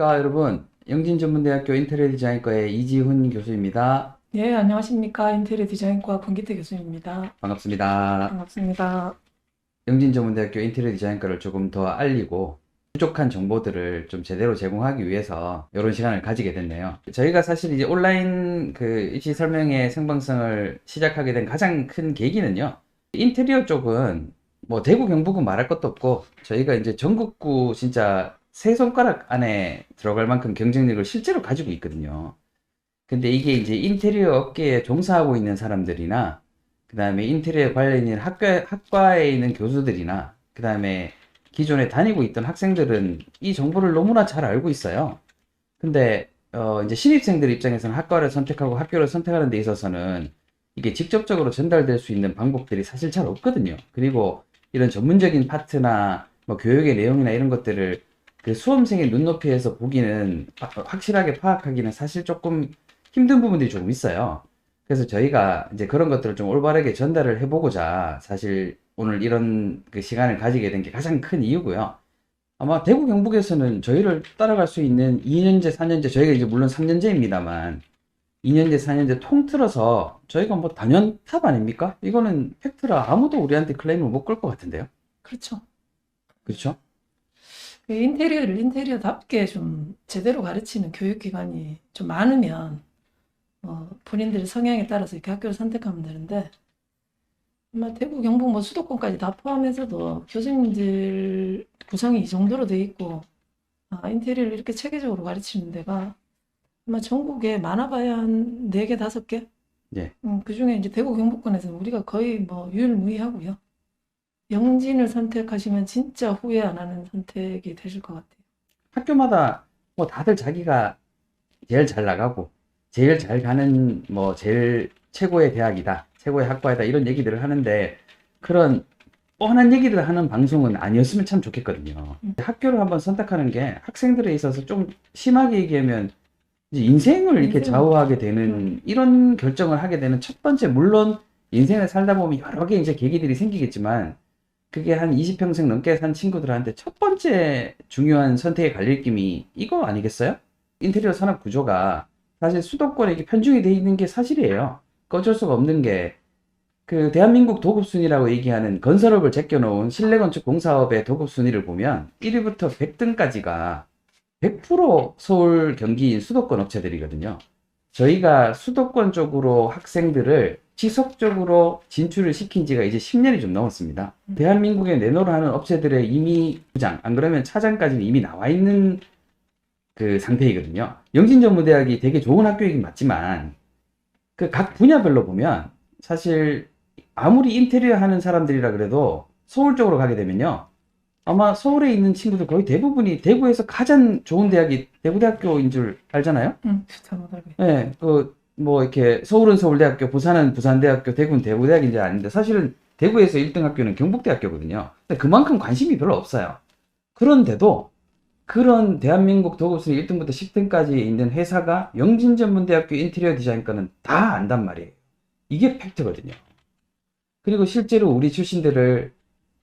안녕하십니까, 여러분. 영진전문대학교 인테리어 디자인과의 이지훈 교수입니다. 네, 안녕하십니까. 인테리어 디자인과 권기태 교수입니다. 반갑습니다. 반갑습니다. 영진전문대학교 인테리어 디자인과를 조금 더 알리고 부족한 정보들을 좀 제대로 제공하기 위해서 이런 시간을 가지게 됐네요. 저희가 사실 이제 온라인 입시 설명회 생방송을 시작하게 된 가장 큰 계기는요. 인테리어 쪽은 뭐 대구 경북은 말할 것도 없고 저희가 이제 전국구 진짜 세 손가락 안에 들어갈 만큼 경쟁력을 실제로 가지고 있거든요. 근데 이게 이제 인테리어 업계에 종사하고 있는 사람들이나, 그 다음에 인테리어 관련인 학과에 있는 교수들이나, 그 다음에 기존에 다니고 있던 학생들은 이 정보를 너무나 잘 알고 있어요. 근데, 이제 신입생들 입장에서는 학과를 선택하고 학교를 선택하는 데 있어서는 이게 직접적으로 전달될 수 있는 방법들이 사실 잘 없거든요. 그리고 이런 전문적인 파트나 뭐 교육의 내용이나 이런 것들을 그 수험생의 눈높이에서 보기는 확실하게 파악하기는 사실 조금 힘든 부분들이 조금 있어요. 그래서 저희가 이제 그런 것들을 좀 올바르게 전달을 해보고자 사실 오늘 이런 그 시간을 가지게 된 게 가장 큰 이유고요. 아마 대구 경북에서는 저희를 따라갈 수 있는 2년제, 4년제, 저희가 이제 물론 3년제입니다만 2년제, 4년제 통틀어서 저희가 뭐 단연탑 아닙니까? 이거는 팩트라 아무도 우리한테 클레임을 못 걸 것 같은데요. 그렇죠. 그렇죠? 그 인테리어를 인테리어답게 좀 제대로 가르치는 교육기관이 좀 많으면 본인들의 성향에 따라서 이렇게 학교를 선택하면 되는데 아마 대구, 경북, 뭐 수도권까지 다 포함해서도 교수님들 구성이 이 정도로 돼 있고 인테리어를 이렇게 체계적으로 가르치는 데가 아마 전국에 많아봐야 한 4개, 5개? 예. 그중에 이제 대구, 경북권에서는 우리가 거의 뭐 유일무이하고요. 영진을 선택하시면 진짜 후회 안 하는 선택이 되실 것 같아요. 학교마다 뭐 다들 자기가 제일 잘 나가고 제일 잘 가는 뭐 제일 최고의 대학이다, 최고의 학과이다 이런 얘기들을 하는데 그런 뻔한 얘기를 하는 방송은 아니었으면 참 좋겠거든요. 학교를 한번 선택하는 게 학생들에 있어서 좀 심하게 얘기하면 이제 인생을 이렇게 인생, 좌우하게 음, 되는 이런 결정을 하게 되는 첫 번째, 물론 인생을 살다 보면 여러 개 이제 계기들이 생기겠지만 그게 한 20평생 넘게 산 친구들한테 첫 번째 중요한 선택의 갈림길이 이거 아니겠어요? 인테리어 산업 구조가 사실 수도권에 이렇게 편중이 돼 있는 게 사실이에요. 그 어쩔 수가 없는 게 그 대한민국 도급순위라고 얘기하는 건설업을 제껴놓은 실내건축 공사업의 도급순위를 보면 1위부터 100등까지가 100% 서울, 경기인 수도권 업체들이거든요. 저희가 수도권 쪽으로 학생들을 지속적으로 진출을 시킨 지가 이제 10년이 좀 넘었습니다. 대한민국에 내노를 하는 업체들의 이미 부장, 안 그러면 차장까지는 이미 나와 있는 그 상태이거든요. 영진전문대학이 되게 좋은 학교이긴 맞지만 그 각 분야별로 보면 사실 아무리 인테리어 하는 사람들이라 그래도 서울 쪽으로 가게 되면요. 아마 서울에 있는 친구들 거의 대부분이 대구에서 가장 좋은 대학이 대구대학교인 줄 알잖아요? 잘못 알고 있 예, 뭐 이렇게 서울은 서울대학교, 부산은 부산대학교, 대구는 대구대학인지 아는데 사실은 대구에서 1등 학교는 경북대학교거든요. 근데 그만큼 관심이 별로 없어요. 그런데도 그런 대한민국 도급순위 1등부터 10등까지 있는 회사가 영진전문대학교 인테리어 디자인과는 다 안단 말이에요. 이게 팩트거든요. 그리고 실제로 우리 출신들을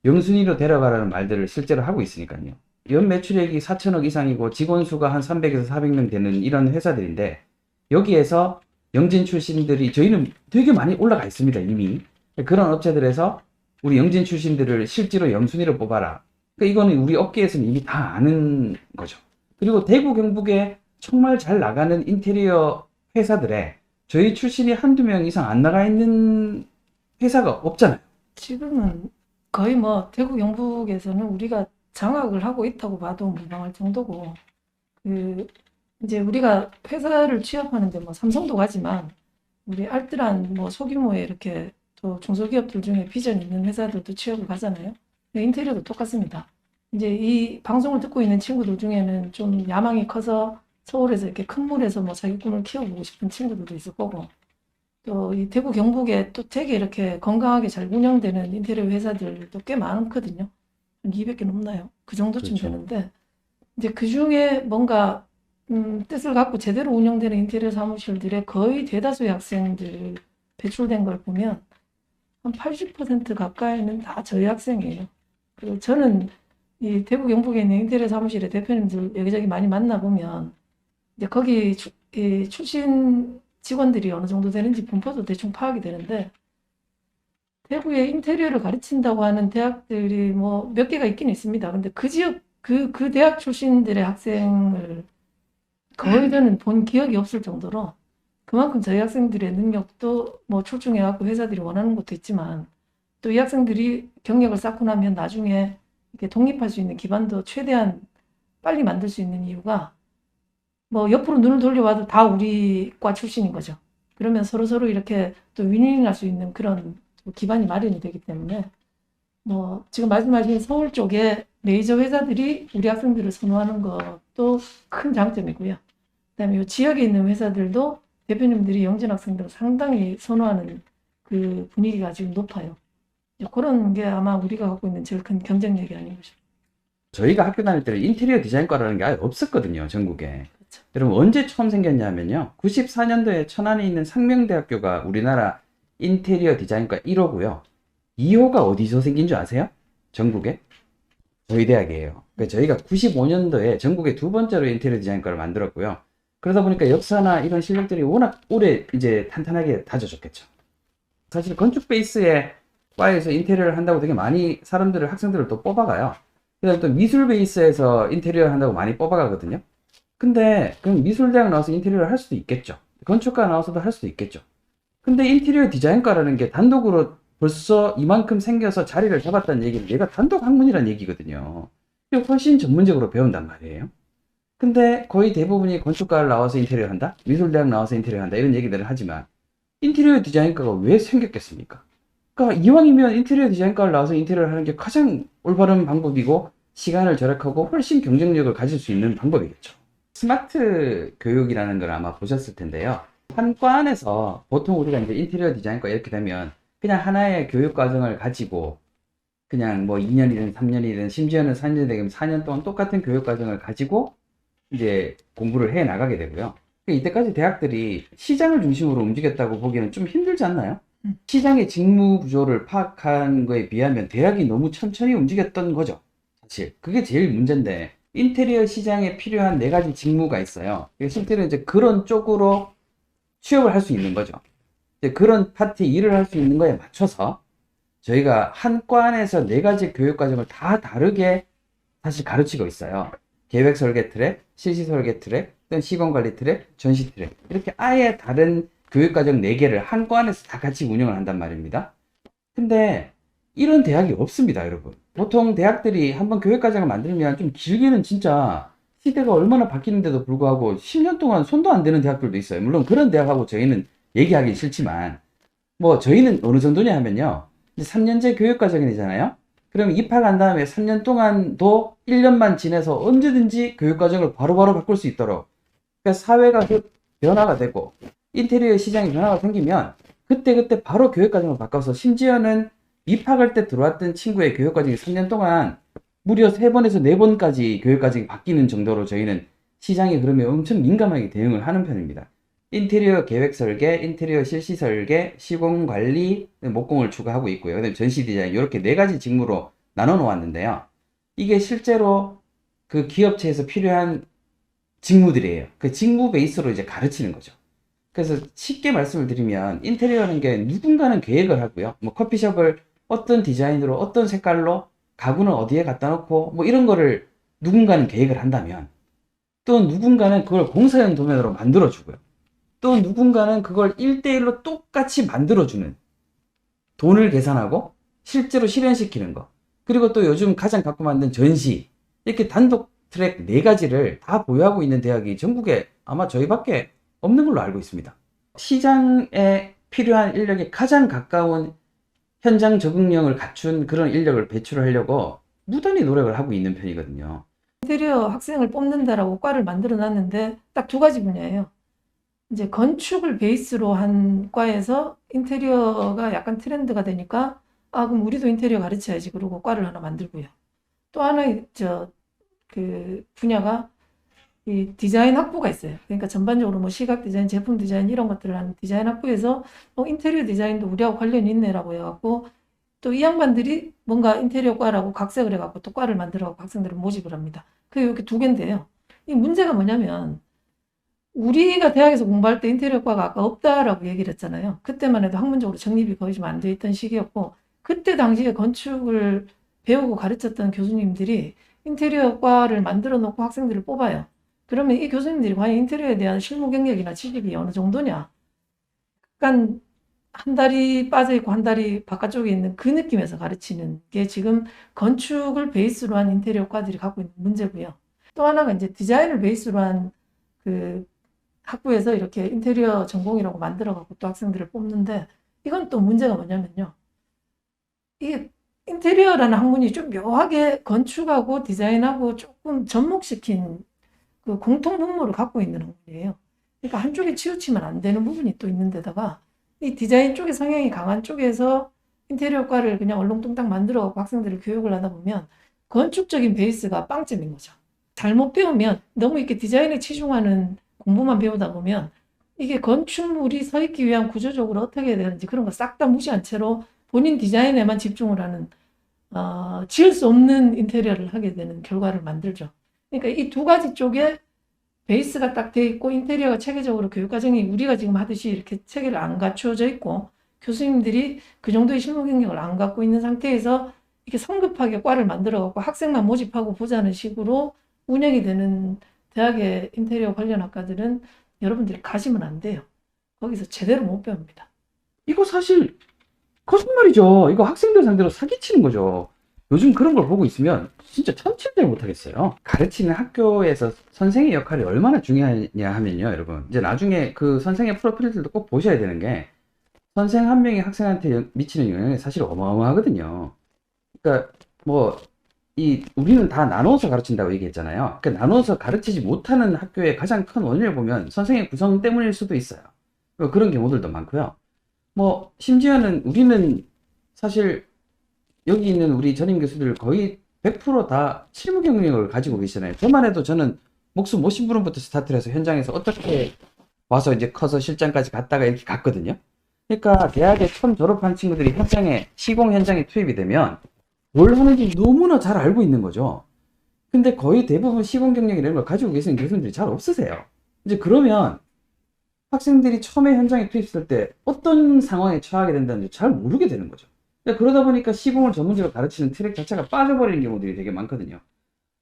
영순위로 데려가라는 말들을 실제로 하고 있으니까요. 연 매출액이 4천억 이상이고 직원 수가 한 300에서 400명 되는 이런 회사들인데 여기에서 영진 출신들이 저희는 되게 많이 올라가 있습니다, 이미. 그런 업체들에서 우리 영진 출신들을 실제로 영순위로 뽑아라. 그러니까 이거는 우리 업계에서는 이미 다 아는 거죠. 그리고 대구 경북에 정말 잘 나가는 인테리어 회사들에 저희 출신이 한두 명 이상 안 나가 있는 회사가 없잖아요. 지금은 거의 뭐 대구, 경북에서는 우리가 장악을 하고 있다고 봐도 무방할 정도고 그 이제 우리가 회사를 취업하는데 뭐 삼성도 가지만 우리 알뜰한 뭐 소규모의 이렇게 또 중소기업들 중에 비전 있는 회사들도 취업을 가잖아요. 인테리어도 똑같습니다. 이제 이 방송을 듣고 있는 친구들 중에는 좀 야망이 커서 서울에서 이렇게 큰 물에서 뭐 자기 꿈을 키워보고 싶은 친구들도 있을 거고 또 이 대구 경북에 또 되게 이렇게 건강하게 잘 운영되는 인테리어 회사들도 꽤 많거든요. 한 200개 넘나요? 그 정도쯤 그렇죠. 되는데 이제 그 중에 뭔가 뜻을 갖고 제대로 운영되는 인테리어 사무실들의 거의 대다수의 학생들 배출된 걸 보면 한 80% 가까이는 다 저희 학생이에요. 그리고 저는 이 대구 경북에 있는 인테리어 사무실의 대표님들 여기저기 많이 만나보면 이제 거기 이 출신 직원들이 어느 정도 되는지 분포도 대충 파악이 되는데 대구에 인테리어를 가르친다고 하는 대학들이 뭐 몇 개가 있긴 있습니다. 근데 그 지역 그 대학 출신들의 학생을 거의 저는 본 기억이 없을 정도로 그만큼 저희 학생들의 능력도 뭐 출중해갖고 회사들이 원하는 것도 있지만 또 이 학생들이 경력을 쌓고 나면 나중에 이렇게 독립할 수 있는 기반도 최대한 빨리 만들 수 있는 이유가 뭐 옆으로 눈을 돌려봐도 다 우리 과 출신인 거죠. 그러면 서로서로 이렇게 또 윈윈할 수 있는 그런 기반이 마련이 되기 때문에 뭐 지금 말씀하신 서울 쪽에 메이저 회사들이 우리 학생들을 선호하는 것도 큰 장점이고요. 그다음에 이 지역에 있는 회사들도 대표님들이 영재 학생들을 상당히 선호하는 그 분위기가 지금 높아요. 그런 게 아마 우리가 갖고 있는 제일 큰 경쟁력이 아닌가 싶어요. 저희가 학교 다닐 때는 인테리어 디자인과라는 게 아예 없었거든요, 전국에. 그렇죠. 여러분, 언제 처음 생겼냐면요. 94년도에 천안에 있는 상명대학교가 우리나라 인테리어 디자인과 1호고요. 2호가 어디서 생긴 줄 아세요? 전국에? 저희 대학이에요. 그러니까 저희가 95년도에 전국에 두 번째로 인테리어 디자인과를 만들었고요. 그러다 보니까 역사나 이런 실력들이 워낙 오래 이제 탄탄하게 다져졌겠죠. 사실 건축 베이스의 과에서 인테리어를 한다고 되게 많이 사람들을, 학생들을 또 뽑아가요. 그다음에 또 미술 베이스에서 인테리어 한다고 많이 뽑아가거든요. 근데 그럼 미술대학 나와서 인테리어를 할 수도 있겠죠. 건축과 나와서도 할 수도 있겠죠. 근데 인테리어 디자인과라는 게 단독으로 벌써 이만큼 생겨서 자리를 잡았다는 얘기는 얘가 단독 학문이라는 얘기거든요. 이거 훨씬 전문적으로 배운단 말이에요. 근데 거의 대부분이 건축과를 나와서 인테리어 한다? 미술대학 나와서 인테리어 한다? 이런 얘기들을 하지만 인테리어 디자인과가 왜 생겼겠습니까? 그러니까 이왕이면 인테리어 디자인과를 나와서 인테리어를 하는 게 가장 올바른 방법이고 시간을 절약하고 훨씬 경쟁력을 가질 수 있는 방법이겠죠. 스마트 교육이라는 걸 아마 보셨을 텐데요. 한 과 안에서 보통 우리가 이제 인테리어 디자인과 이렇게 되면 그냥 하나의 교육 과정을 가지고 그냥 뭐 2년이든 3년이든 심지어는 4년이 되면 4년 동안 똑같은 교육 과정을 가지고 이제 공부를 해 나가게 되고요. 이때까지 대학들이 시장을 중심으로 움직였다고 보기에는 좀 힘들지 않나요? 시장의 직무 구조를 파악한 거에 비하면 대학이 너무 천천히 움직였던 거죠. 사실 그게 제일 문제인데 인테리어 시장에 필요한 네 가지 직무가 있어요. 실제로 이제 그런 쪽으로 취업을 할 수 있는 거죠. 이제 그런 파트 일을 할 수 있는 거에 맞춰서 저희가 한 과 안에서 네 가지 교육 과정을 다 다르게 사실 가르치고 있어요. 계획 설계 트랙, 실시 설계 트랙, 또는 시공 관리 트랙, 전시 트랙 이렇게 아예 다른 교육 과정 4개를 한 과 안에서 다 같이 운영을 한단 말입니다. 근데 이런 대학이 없습니다, 여러분. 보통 대학들이 한번 교육 과정을 만들면 좀 길게는 진짜 시대가 얼마나 바뀌는데도 불구하고 10년 동안 손도 안 대는 대학들도 있어요. 물론 그런 대학하고 저희는 얘기하기 싫지만 뭐 저희는 어느 정도냐 하면요. 3년제 교육 과정이잖아요. 그럼 입학한 다음에 3년 동안도 1년만 지내서 언제든지 교육 과정을 바로바로 바꿀 수 있도록 그러니까 사회가 변화가 되고 인테리어 시장에 변화가 생기면 그때그때 바로 교육 과정을 바꿔서 심지어는 입학할 때 들어왔던 친구의 교육 과정이 3년 동안 무려 3번에서 4번까지 교육 과정이 바뀌는 정도로 저희는 시장에 그러면 엄청 민감하게 대응을 하는 편입니다. 인테리어 계획 설계, 인테리어 실시 설계, 시공 관리, 목공을 추가하고 있고요. 그다음에 전시 디자인 이렇게 4가지 직무로 나눠 놓았는데요. 이게 실제로 그 기업체에서 필요한 직무들이에요. 그 직무 베이스로 이제 가르치는 거죠. 그래서 쉽게 말씀을 드리면 인테리어라는 게 누군가는 계획을 하고요. 뭐 커피숍을 어떤 디자인으로 어떤 색깔로 가구는 어디에 갖다 놓고 뭐 이런 거를 누군가는 계획을 한다면 또 누군가는 그걸 공사용 도면으로 만들어 주고요. 또 누군가는 그걸 1대1로 똑같이 만들어주는 돈을 계산하고 실제로 실현시키는 거 그리고 또 요즘 가장 갖고 만든 전시 이렇게 단독 트랙 4가지를 다 보유하고 있는 대학이 전국에 아마 저희밖에 없는 걸로 알고 있습니다. 시장에 필요한 인력에 가장 가까운 현장 적응력을 갖춘 그런 인력을 배출하려고 무단히 노력을 하고 있는 편이거든요. 인테리어 학생을 뽑는다라고 과를 만들어 놨는데 딱 2가지 분야예요. 이제 건축을 베이스로 한 과에서 인테리어가 약간 트렌드가 되니까 그럼 우리도 인테리어 가르쳐야지 그러고 과를 하나 만들고요. 또 하나 그 분야가 이 디자인 학부가 있어요. 그러니까 전반적으로 뭐 시각 디자인, 제품 디자인 이런 것들을 하는 디자인 학부에서 인테리어 디자인도 우리하고 관련이 있네라고 해갖고 또 이 양반들이 뭔가 인테리어 과라고 각색을 해갖고 또 과를 만들어갖고 학생들을 모집을 합니다. 그게 이렇게 두 개인데요. 이 문제가 뭐냐면 우리가 대학에서 공부할 때 인테리어과가 아까 없다라고 얘기를 했잖아요. 그때만 해도 학문적으로 정립이 거의 좀 안 돼 있던 시기였고 그때 당시에 건축을 배우고 가르쳤던 교수님들이 인테리어과를 만들어 놓고 학생들을 뽑아요. 그러면 이 교수님들이 과연 인테리어에 대한 실무 경력이나 지식이 어느 정도냐? 약간 한 다리 빠져 있고 한 다리 바깥쪽에 있는 그 느낌에서 가르치는 게 지금 건축을 베이스로 한 인테리어과들이 갖고 있는 문제고요. 또 하나가 이제 디자인을 베이스로 한 그 학부에서 이렇게 인테리어 전공이라고 만들어 갖고 또 학생들을 뽑는데 이건 또 문제가 뭐냐면요. 이게 인테리어라는 학문이 좀 묘하게 건축하고 디자인하고 조금 접목시킨 그 공통 분모를 갖고 있는 학문이에요. 그러니까 한쪽에 치우치면 안 되는 부분이 또 있는 데다가 이 디자인 쪽에 성향이 강한 쪽에서 인테리어과를 그냥 얼렁뚱땅 만들어 갖고 학생들을 교육을 하다 보면 건축적인 베이스가 빵점인 거죠. 잘못 배우면 너무 이렇게 디자인에 치중하는 공부만 배우다 보면 이게 건축물이 서 있기 위한 구조적으로 어떻게 해야 되는지 그런 거 싹 다 무시한 채로 본인 디자인에만 집중을 하는 지을 수 없는 인테리어를 하게 되는 결과를 만들죠. 그러니까 이 두 가지 쪽에 베이스가 딱 돼 있고 인테리어가 체계적으로 교육과정이 우리가 지금 하듯이 이렇게 체계를 안 갖추어져 있고 교수님들이 그 정도의 실무 경력을 안 갖고 있는 상태에서 이렇게 성급하게 과를 만들어 갖고 학생만 모집하고 보자는 식으로 운영이 되는 대학의 인테리어 관련 학과들은 여러분들이 가시면 안 돼요. 거기서 제대로 못 배웁니다. 이거 사실 거짓말이죠. 이거 학생들 상대로 사기치는 거죠. 요즘 그런 걸 보고 있으면 진짜 천칠들 못하겠어요. 가르치는 학교에서 선생의 역할이 얼마나 중요하냐 하면요, 여러분. 이제 나중에 그 선생의 프로필들도 꼭 보셔야 되는 게 선생 한 명이 학생한테 미치는 영향이 사실 어마어마하거든요. 그러니까 뭐 우리는 다 나눠서 가르친다고 얘기했잖아요. 그러니까 나눠서 가르치지 못하는 학교의 가장 큰 원인을 보면 선생의 구성 때문일 수도 있어요. 그런 경우들도 많고요. 뭐 심지어는 우리는 사실 여기 있는 우리 전임 교수들 거의 100%다 실무 경력을 가지고 계시잖아요. 저만 해도 저는 목숨 못 심부름부터 스타트를 해서 현장에서 어떻게 와서 이제 커서 실장까지 갔다가 이렇게 갔거든요. 그러니까 대학에 처음 졸업한 친구들이 시공 현장에 투입이 되면 뭘 하는지 너무나 잘 알고 있는 거죠. 근데 거의 대부분 시공 경력 이런 걸 가지고 계시는 교수님들이 잘 없으세요. 이제 그러면 학생들이 처음에 현장에 투입했을 때 어떤 상황에 처하게 된다는지 잘 모르게 되는 거죠. 그러다 보니까 시공을 전문적으로 가르치는 트랙 자체가 빠져버리는 경우들이 되게 많거든요.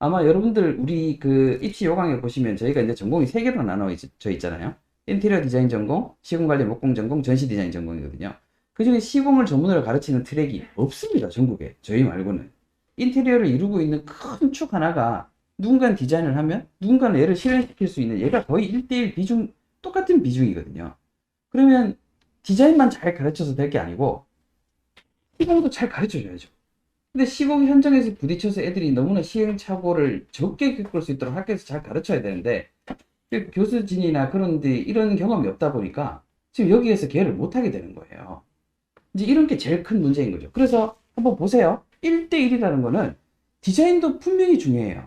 아마 여러분들 우리 그 입시 요강에 보시면 저희가 이제 전공이 3개로 나눠져 있잖아요. 인테리어 디자인 전공, 시공관리 목공 전공, 전시 디자인 전공이거든요. 그중에 시공을 전문으로 가르치는 트랙이 없습니다. 전국에. 저희 말고는. 인테리어를 이루고 있는 큰 축 하나가 누군가는 디자인을 하면 누군가는 얘를 실현시킬 수 있는 얘가 거의 1대1 비중, 똑같은 비중이거든요. 그러면 디자인만 잘 가르쳐서 될 게 아니고 시공도 잘 가르쳐줘야죠. 근데 시공 현장에서 부딪혀서 애들이 너무나 시행착오를 적게 겪을 수 있도록 학교에서 잘 가르쳐야 되는데 교수진이나 그런 데 이런 경험이 없다 보니까 지금 여기에서 기회를 못하게 되는 거예요. 이제 이런 게 제일 큰 문제인 거죠. 그래서 한번 보세요. 1대1이라는 거는 디자인도 분명히 중요해요.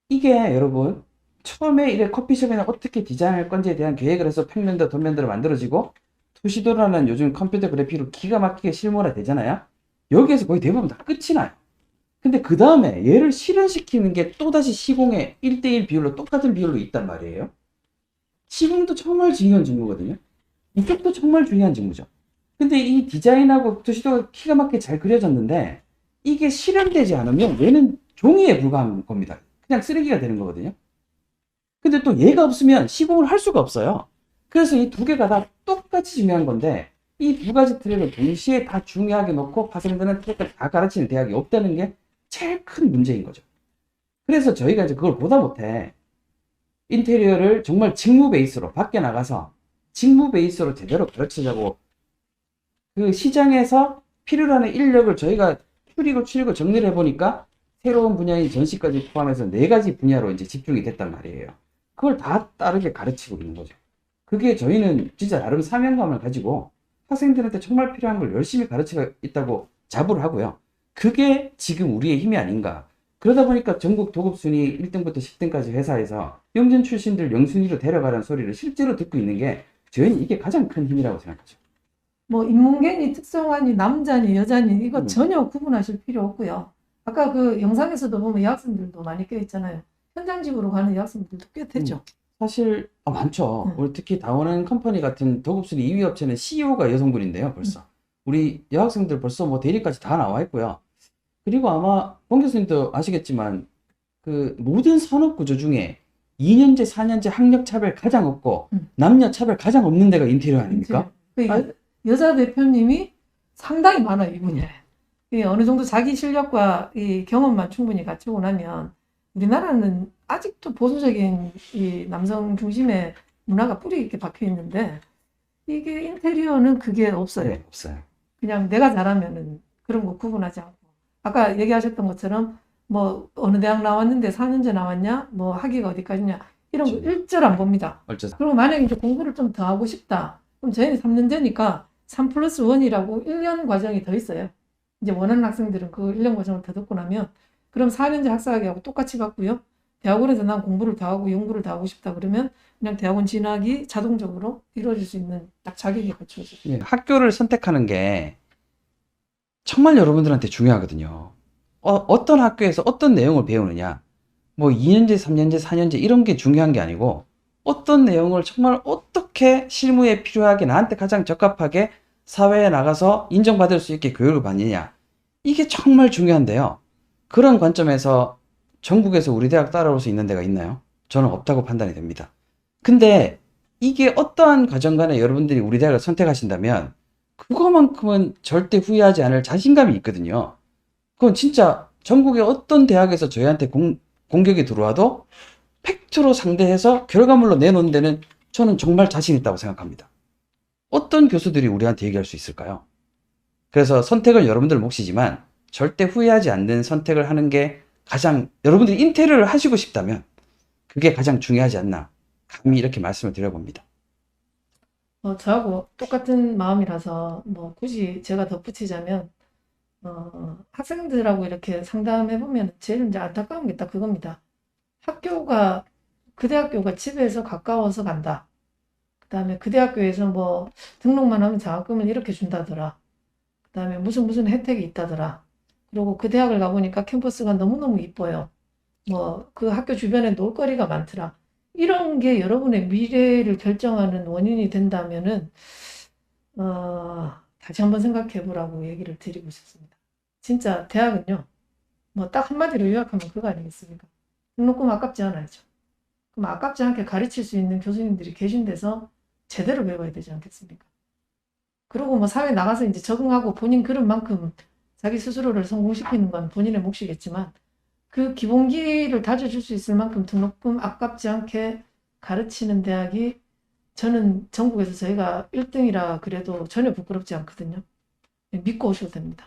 이게 여러분 처음에 이래 커피숍에는 어떻게 디자인할 건지에 대한 계획을 해서 평면도 도면도로 만들어지고 투시도라는 요즘 컴퓨터 그래픽으로 기가 막히게 실무화 되잖아요. 여기에서 거의 대부분 다 끝이 나요. 근데 그 다음에 얘를 실현시키는 게 또다시 시공의 1대1 비율로 똑같은 비율로 있단 말이에요. 시공도 정말 중요한 직무거든요. 이쪽도 정말 중요한 직무죠. 근데 이 디자인하고 투시도가 기가 막히게 잘 그려졌는데 이게 실현되지 않으면 얘는 종이에 불과한 겁니다. 그냥 쓰레기가 되는 거거든요. 근데 또 얘가 없으면 시공을 할 수가 없어요. 그래서 이 두 개가 다 똑같이 중요한 건데 이 두 가지 트랙을 동시에 다 중요하게 놓고 학생들은 트랙을 다 가르치는 대학이 없다는 게 제일 큰 문제인 거죠. 그래서 저희가 이제 그걸 보다 못해 인테리어를 정말 직무 베이스로 밖에 나가서 직무 베이스로 제대로 가르치자고 그 시장에서 필요로 하는 인력을 저희가 추리고 정리를 해보니까 새로운 분야인 전시까지 포함해서 4가지 분야로 이제 집중이 됐단 말이에요. 그걸 다 다르게 가르치고 있는 거죠. 그게 저희는 진짜 나름 사명감을 가지고 학생들한테 정말 필요한 걸 열심히 가르치고 있다고 자부를 하고요. 그게 지금 우리의 힘이 아닌가. 그러다 보니까 전국 도급순위 1등부터 10등까지 회사에서 영전 출신들 영순위로 데려가라는 소리를 실제로 듣고 있는 게 저희는 이게 가장 큰 힘이라고 생각하죠. 뭐 인문계니 특성화니 남자니 여자니 이거 음. 전혀 구분하실 필요 없고요. 아까 그 영상에서도 보면 여학생들도 많이 껴 있잖아요. 현장직으로 가는 여학생들도 꽤 되죠. 사실 많죠. 음. 우리 특히 다원한 컴퍼니 같은 도급순위 2위 업체는 CEO가 여성분인데요, 벌써. 우리 여학생들 벌써 뭐 대리까지 다 나와 있고요. 그리고 아마 권 교수님도 아시겠지만 그 모든 산업 구조 중에 2년제, 4년제 학력 차별 가장 없고 음. 남녀 차별 가장 없는 데가 인테리어 아닙니까? 그 아, 여자 대표님이 상당히 많아요, 이분이. 이 어느 정도 자기 실력과 이 경험만 충분히 갖추고 나면 우리나라는 아직도 보수적인 이 남성 중심의 문화가 뿌리 있게 박혀 있는데 이게 인테리어는 그게 없어요. 네, 없어요. 그냥 내가 잘하면은 그런 거 구분하지 않고. 아까 얘기하셨던 것처럼 뭐 어느 대학 나왔는데 4년제 나왔냐? 뭐 학위가 어디까지냐? 이런 거 그렇죠. 일절 안 봅니다. 어쩌다. 그리고 만약에 이제 공부를 좀 더 하고 싶다. 그럼 저희는 3년제니까 3+1이라고 1년 과정이 더 있어요. 이제 원하는 학생들은 그 1년 과정을 더 듣고 나면 그럼 4년제 학사학위하고 똑같이 받고요. 대학원에서 난 공부를 더 하고 연구를 더 하고 싶다 그러면 그냥 대학원 진학이 자동적으로 이루어질 수 있는 딱 자격이 갖춰져요. 예, 학교를 선택하는 게 정말 여러분들한테 중요하거든요. 어떤 학교에서 어떤 내용을 배우느냐. 뭐 2년제, 3년제, 4년제 이런 게 중요한 게 아니고 어떤 내용을 정말 어떻게 실무에 필요하게 나한테 가장 적합하게 사회에 나가서 인정받을 수 있게 교육을 받느냐. 이게 정말 중요한데요. 그런 관점에서 전국에서 우리 대학 따라올 수 있는 데가 있나요? 저는 없다고 판단이 됩니다. 근데 이게 어떠한 과정 간에 여러분들이 우리 대학을 선택하신다면 그거만큼은 절대 후회하지 않을 자신감이 있거든요. 그건 진짜 전국의 어떤 대학에서 저희한테 공격이 들어와도 팩트로 상대해서 결과물로 내놓는 데는 저는 정말 자신 있다고 생각합니다. 어떤 교수들이 우리한테 얘기할 수 있을까요? 그래서 선택은 여러분들 몫이지만 절대 후회하지 않는 선택을 하는 게 가장 여러분들이 인테리어를 하시고 싶다면 그게 가장 중요하지 않나 감히 이렇게 말씀을 드려봅니다. 저하고 똑같은 마음이라서 뭐 굳이 제가 덧붙이자면 학생들하고 이렇게 상담해 보면 제일 이제 안타까운 게 딱 그겁니다. 학교가 그 대학교가 집에서 가까워서 간다. 그다음에 그 대학교에서 뭐 등록만 하면 장학금을 이렇게 준다더라. 그다음에 무슨 혜택이 있다더라. 그리고 그 대학을 가보니까 캠퍼스가 너무너무 이뻐요. 뭐 그 학교 주변에 놀거리가 많더라. 이런 게 여러분의 미래를 결정하는 원인이 된다면은 다시 한번 생각해 보라고 얘기를 드리고 싶습니다. 진짜 대학은요. 뭐 딱 한마디로 요약하면 그거 아니겠습니까? 등록금 아깝지 않아야죠. 그럼 아깝지 않게 가르칠 수 있는 교수님들이 계신 데서 제대로 배워야 되지 않겠습니까? 그리고 뭐 사회 나가서 이제 적응하고 본인 그런 만큼 자기 스스로를 성공시키는 건 본인의 몫이겠지만 그 기본기를 다져줄 수 있을 만큼 등록금 아깝지 않게 가르치는 대학이 저는 전국에서 저희가 1등이라 그래도 전혀 부끄럽지 않거든요. 믿고 오셔도 됩니다.